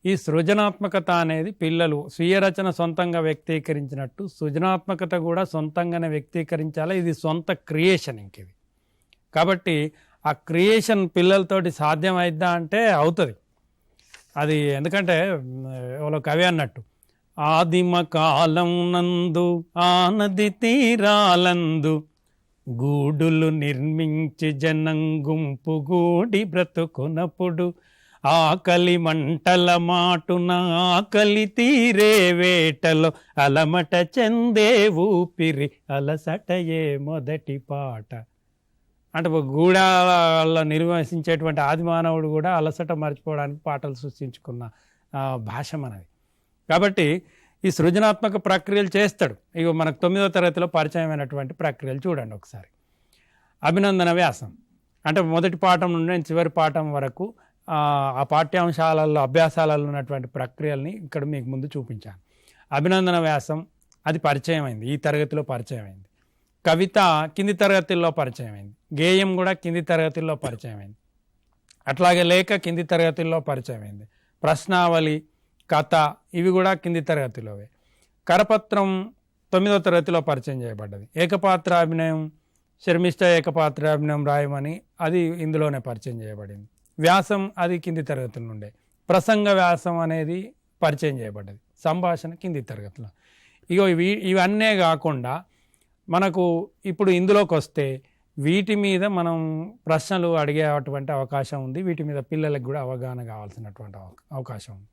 ఈ సృజనాత్మకత అనేది పిల్లలు స్వీయ రచన సొంతంగా వ్యక్తీకరించినట్టు సృజనాత్మకత కూడా సొంతంగానే వ్యక్తీకరించాలి. ఇది సొంత క్రియేషన్ ఇంకిది. కాబట్టి ఆ క్రియేషన్ పిల్లలతోటి సాధ్యమైద్దా అంటే అవుతుంది అది. ఎందుకంటే ఎవరో కవి అన్నట్టు, ఆదిమ కాలం నందు ఆనది తీరాలందు గూడులు నిర్మించి జనం గుంపు గూడి బ్రతుకునప్పుడు ఆకలి మంటల మాటున ఆకలి తీరే వేటలో అలమట చెందే ఊపిరి అలసటయే మొదటి పాట. అంటే గూడాలలో నిర్వహించేటువంటి ఆదిమానవుడు కూడా అలసట మర్చిపోవడానికి పాటలు సృష్టించుకున్న భాష మనది. కాబట్టి ఈ సృజనాత్మక ప్రక్రియలు చేస్తాడు. ఇక మనకు 9వ తరగతిలో పరిచయమైనటువంటి ప్రక్రియలు చూడండి ఒకసారి. అభినందన వ్యాసం అంటే మొదటి పాఠం నుండి చివరి పాఠం వరకు ఆ పాఠ్యాంశాలలో అభ్యాసాలలో ఉన్నటువంటి ప్రక్రియల్ని ఇక్కడ మీకు ముందు చూపించాను. అభినందన వ్యాసం అది పరిచయం అయింది, ఈ తరగతిలో పరిచయం అయింది. కవిత కింది తరగతుల్లో పరిచయం అయింది. గేయం కూడా కింది తరగతుల్లో పరిచయం అయింది. అట్లాగే లేఖ కింది తరగతుల్లో పరిచయం అయింది. ప్రశ్నావళి, కథ ఇవి కూడా కింది తరగతిలోవే. కరపత్రం 9వ తరగతిలో పరిచయం చేయబడ్డది. ఏకపాత్రాభినయం, శర్మిష్ఠ ఏకపాత్రాభినయం రాయమని అది ఇందులోనే పరిచయం చేయబడింది. వ్యాసం అది కింది తరగతుల నుండే. ప్రసంగ వ్యాసం అనేది పరిచయం చేయబడ్డది. సంభాషణ కింది తరగతిలో. ఇగో ఇవన్నీ కాకుండా మనకు ఇప్పుడు ఇందులోకి వస్తే వీటి మీద మనం ప్రశ్నలు అడిగేటువంటి అవకాశం ఉంది. వీటి మీద పిల్లలకు కూడా అవగాహన కావాల్సినటువంటి అవకాశం ఉంది.